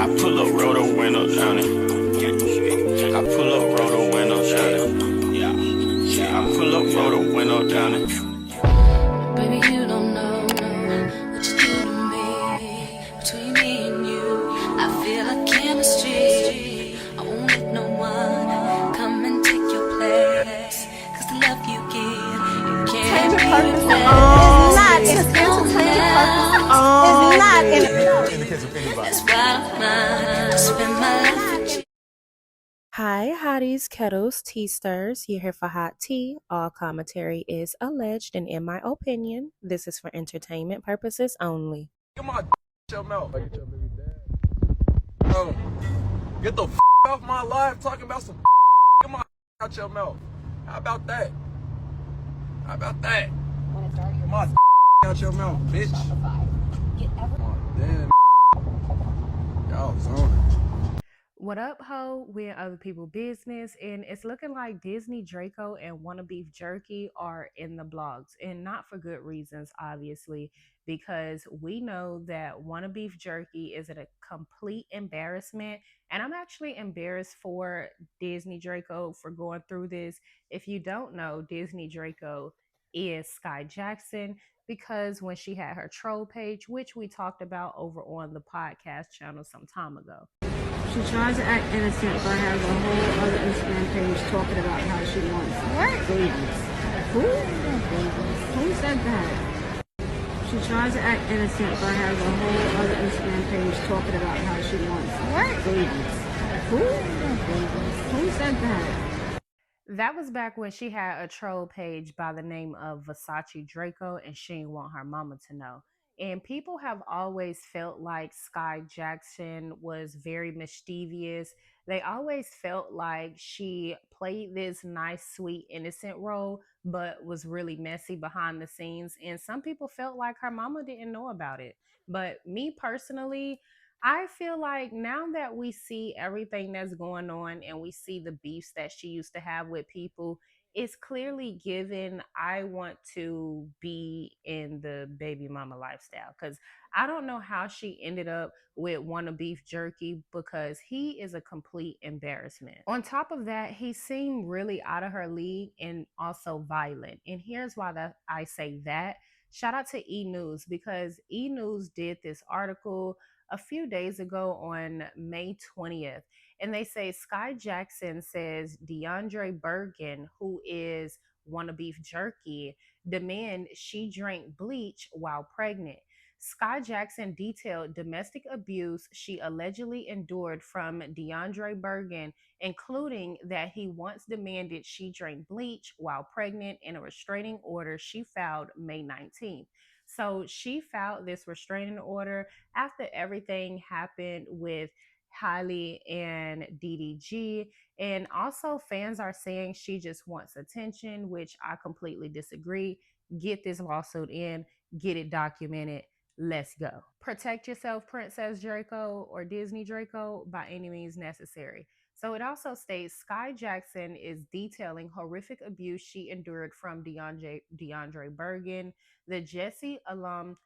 I pull up, roll the window down it. I pull up, roll the window down it. Yeah, I pull up, roll the window down it. Baby, you don't know what you do to me. Between me and you, I feel like chemistry. I won't let no one come and take your place. Cause the love you give, you can't be replaced. It's not in the case of anybody. That's why I spend my life with you. Hi, hotties, kettles, tea stirs. You're here for hot tea. All commentary is alleged, and in my opinion, this is for entertainment purposes only. Come on, your mouth. Get your baby dad. Get the off my life talking about some. Come on, out your mouth. How about that? How about that? Come on, out your mouth, bitch. Come on, damn. Y'all zoning. What up, ho? We're in other people's business, and it's looking like Disney Draco and Wanna Beef Jerky are in the blogs, and not for good reasons, obviously, because we know that Wanna Beef Jerky is a complete embarrassment, and I'm actually embarrassed for Disney Draco for going through this. If you don't know, Disney Draco is Skai Jackson, because when she had her troll page, which we talked about over on the podcast channel some time ago, she tries to act innocent but has a whole other Instagram page talking about how she wants babies. Who said that? She tries to act innocent but has a whole other Instagram page talking about how she wants babies. Who said that? that was back when she had a troll page by the name of Versace Draco, and she didn't want her mama to know. And people have always felt like Skai Jackson was very mischievous. They always felt like she played this nice, sweet, innocent role, but was really messy behind the scenes. And some people felt like her mama didn't know about it. But me personally, I feel like now that we see everything that's going on and we see the beefs that she used to have with people, it's clearly given I want to be in the baby mama lifestyle, because I don't know how she ended up with Wanna Beef Jerky, because he is a complete embarrassment. On top of that, he seemed really out of her league and also violent. And here's why that I say that. Shout out to E News, because E News did this article a few days ago on May 20th. And they say Skai Jackson says DeAndre Bergen, who is Wanna Beef Jerky, demand she drank bleach while pregnant. Skai Jackson detailed domestic abuse she allegedly endured from DeAndre Bergen, including that he once demanded she drink bleach while pregnant in a restraining order she filed May 19th. So she filed this restraining order after everything happened with Hailey and DDG. And also, fans are saying she just wants attention, which I completely disagree. Get this lawsuit in, get it documented. Let's go. Protect yourself, Princess Draco or Disney Draco, by any means necessary. So it also states Skai Jackson is detailing horrific abuse she endured from DeAndre Bergen, the Jesse alum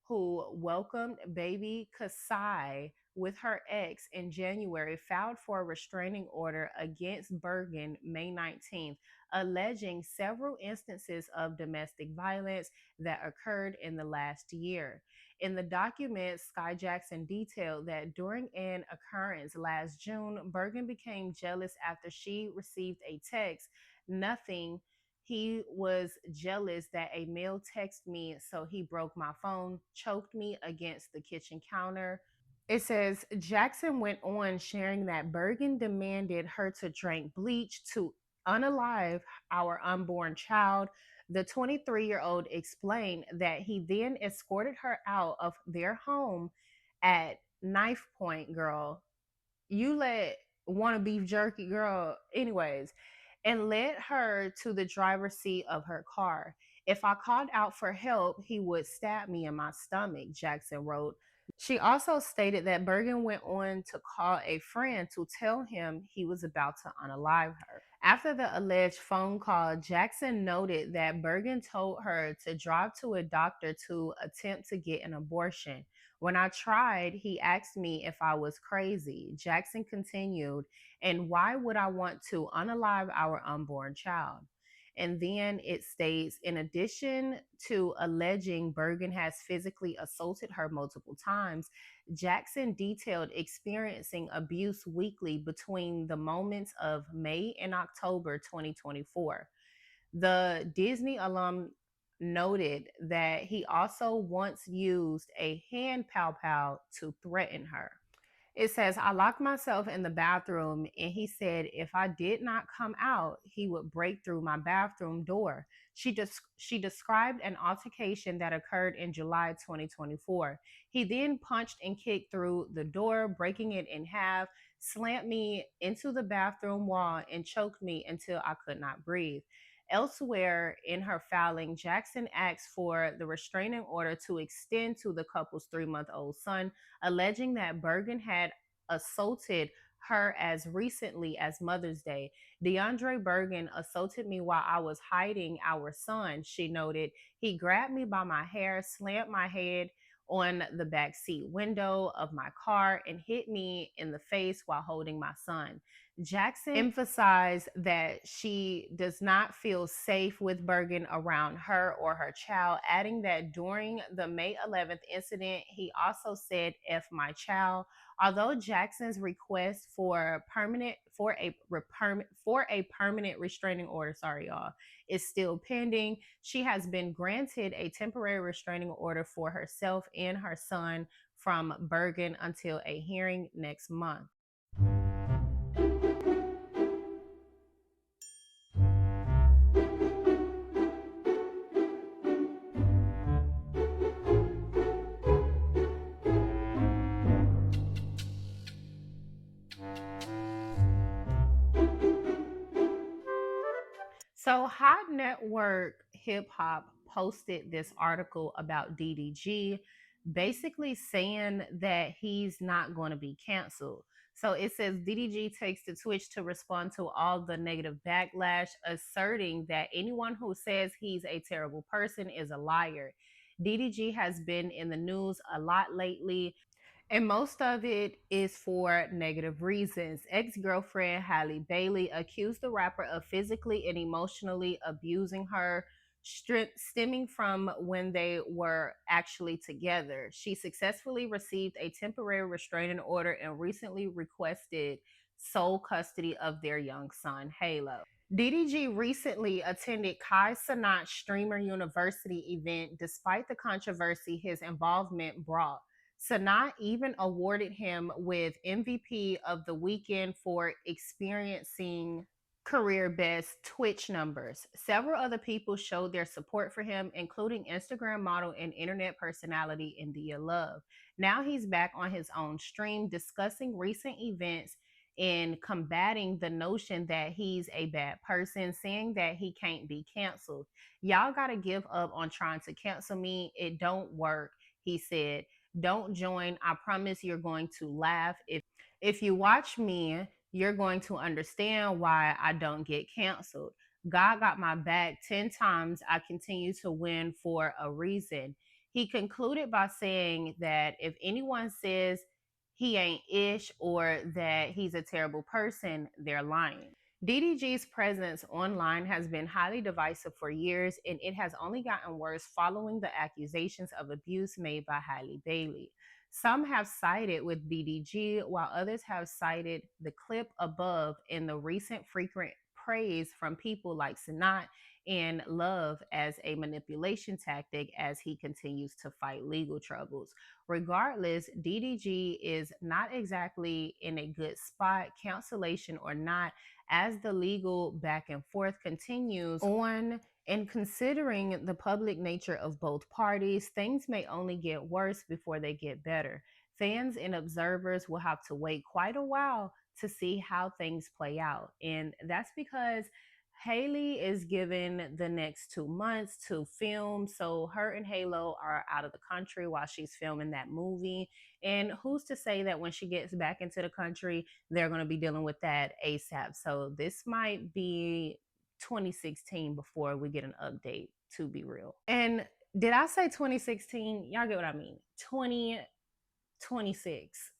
who welcomed baby Kasai with her ex in January, filed for a restraining order against Bergen May 19th, alleging several instances of domestic violence that occurred in the last year. In the document, Skai Jackson detailed that during an occurrence last June, Bergen became jealous after she received a text. Nothing. He was jealous that a male texted me, so he broke my phone, choked me against the kitchen counter. It says Jackson went on sharing that Bergen demanded her to drink bleach to unalive our unborn child. The 23-year-old explained that he then escorted her out of their home at knife point, girl. You let Wanna Beef Jerky, girl, anyways, and led her to the driver's seat of her car. If I called out for help, he would stab me in my stomach, Jackson wrote. She also stated that Bergen went on to call a friend to tell him he was about to unalive her. After the alleged phone call, Jackson noted that Bergen told her to drive to a doctor to attempt to get an abortion. When I tried, he asked me if I was crazy. Jackson continued, and why would I want to unalive our unborn child? And then it states, in addition to alleging Bergen has physically assaulted her multiple times, Jackson detailed experiencing abuse weekly between the moments of May and October 2024. The Disney alum noted that he also once used a hand pow pow to threaten her. It says, I locked myself in the bathroom and he said if I did not come out, he would break through my bathroom door. She described an altercation that occurred in July 2024. He then punched and kicked through the door, breaking it in half, slammed me into the bathroom wall, and choked me until I could not breathe. Elsewhere in her filing, Jackson asked for the restraining order to extend to the couple's 3-month-old son, alleging that Bergen had assaulted her as recently as Mother's Day. DeAndre Bergen assaulted me while I was hiding our son, she noted. He grabbed me by my hair, slammed my head on the back seat window of my car, and hit me in the face while holding my son. Jackson emphasized that she does not feel safe with Bergen around her or her child, adding that during the May 11th incident, he also said, F my child. Although Jackson's request for a permanent restraining order, is still pending, she has been granted a temporary restraining order for herself and her son from Bergen until a hearing next month. So, Hot Network Hip Hop posted this article about DDG, basically saying that he's not going to be canceled. So it says DDG takes to Twitch to respond to all the negative backlash, asserting that anyone who says he's a terrible person is a liar. DDG has been in the news a lot lately, and most of it is for negative reasons. Ex-girlfriend Halle Bailey accused the rapper of physically and emotionally abusing her, stemming from when they were actually together. She successfully received a temporary restraining order and recently requested sole custody of their young son, Halo. DDG recently attended Kai Cenat's Streamer University event despite the controversy his involvement brought. Cenat even awarded him with MVP of the weekend for experiencing career best Twitch numbers. Several other people showed their support for him, including Instagram model and internet personality India Love. Now he's back on his own stream discussing recent events and combating the notion that he's a bad person, saying that he can't be canceled. Y'all gotta give up on trying to cancel me. It don't work, he said. Don't join. I promise you're going to laugh. If you watch me, you're going to understand why I don't get canceled. God got my back 10 times. I continue to win for a reason. He concluded by saying that if anyone says he ain't ish or that he's a terrible person, they're lying. DDG's presence online has been highly divisive for years, and it has only gotten worse following the accusations of abuse made by Halle Bailey. Some have sided with DDG, while others have cited the clip above and the recent frequent praise from people like Cenat and Love as a manipulation tactic as he continues to fight legal troubles. Regardless, DDG is not exactly in a good spot, cancellation or not, as the legal back and forth continues on. And considering the public nature of both parties, things may only get worse before they get better. Fans and observers will have to wait quite a while to see how things play out. And that's because Haley is given the next 2 months to film. So her and Halo are out of the country while she's filming that movie. And who's to say that when she gets back into the country, they're going to be dealing with that ASAP. So this might be 2016 before we get an update, to be real. And did I say 2016? Y'all get what I mean. 26.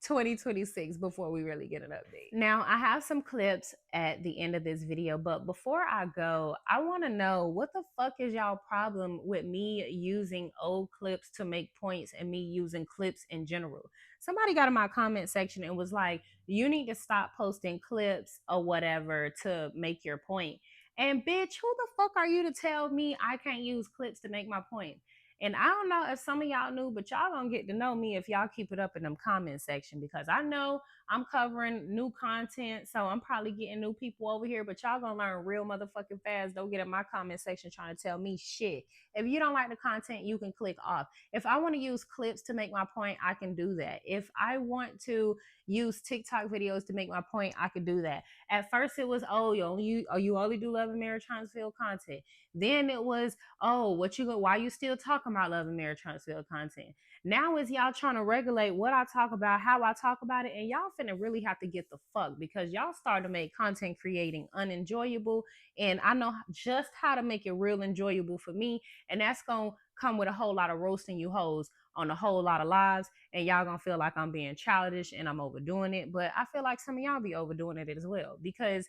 2026 before we really get an update. Now, I have some clips at the end of this video, but before I go, I want to know what the fuck is y'all problem with me using old clips to make points and me using clips in general? Somebody got in my comment section and was like, you need to stop posting clips or whatever to make your point. And bitch, who the fuck are you to tell me I can't use clips to make my point? And I don't know if some of y'all knew, but y'all gonna get to know me if y'all keep it up in them comment section, because I know I'm covering new content, so I'm probably getting new people over here, but y'all gonna learn real motherfucking fast. Don't get in my comment section trying to tell me shit. If you don't like the content, you can click off. If I want to use clips to make my point, I can do that. If I want to use TikTok videos to make my point, I could do that. At first it was, oh, you only do Love and Marriage Huntsville content. Then it was, oh, why you still talking about Love and Marriage Huntsville content? Now is y'all trying to regulate what I talk about, how I talk about it, and y'all finna really have to get the fuck, because y'all start to make content creating unenjoyable, and I know just how to make it real enjoyable for me, and that's gonna come with a whole lot of roasting you hoes on a whole lot of lives, and y'all gonna feel like I'm being childish and I'm overdoing it, but I feel like some of y'all be overdoing it as well, because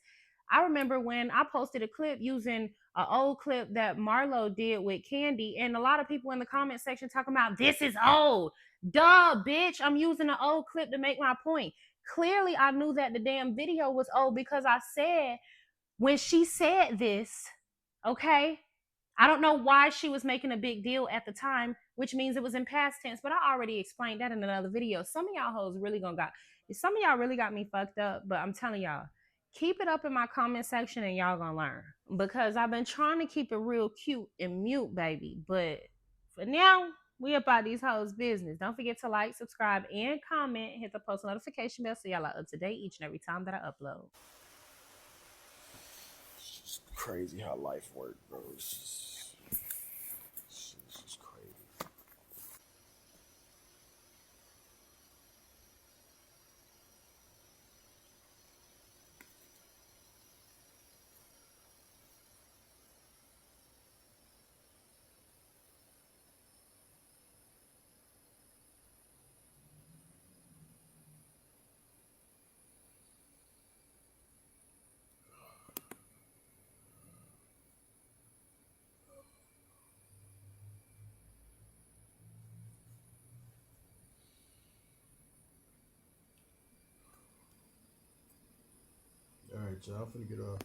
I remember when I posted a clip using an old clip that Marlo did with Candy, and a lot of people in the comment section talking about, this is old. Duh, bitch, I'm using an old clip to make my point. Clearly, I knew that the damn video was old, because I said, when she said this, okay, I don't know why she was making a big deal at the time, which means it was in past tense, but I already explained that in another video. Some of y'all hoes really some of y'all really got me fucked up, but I'm telling y'all, keep it up in my comment section and y'all gonna learn, because I've been trying to keep it real cute and mute, baby, but for now, we about these hoes' business. Don't forget to like, subscribe, and comment. Hit the post notification bell so y'all are up to date each and every time that I upload. It's just crazy how life works, bro. It's just crazy. All right, y'all, I'm finna get off.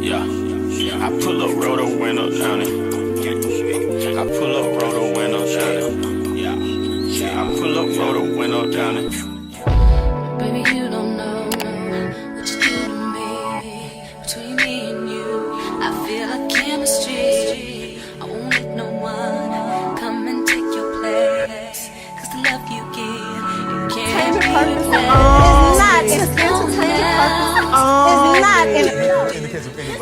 Yeah, I pull up, roll the window down it. I pull up, roll the window down it. Yeah, I pull up, roll the window down it. Baby, you don't know what you do to me. Between me and you, I feel like chemistry. I won't let no one come and take your place. 'Cause the love you give, you can't be replaced. It's not in the case of any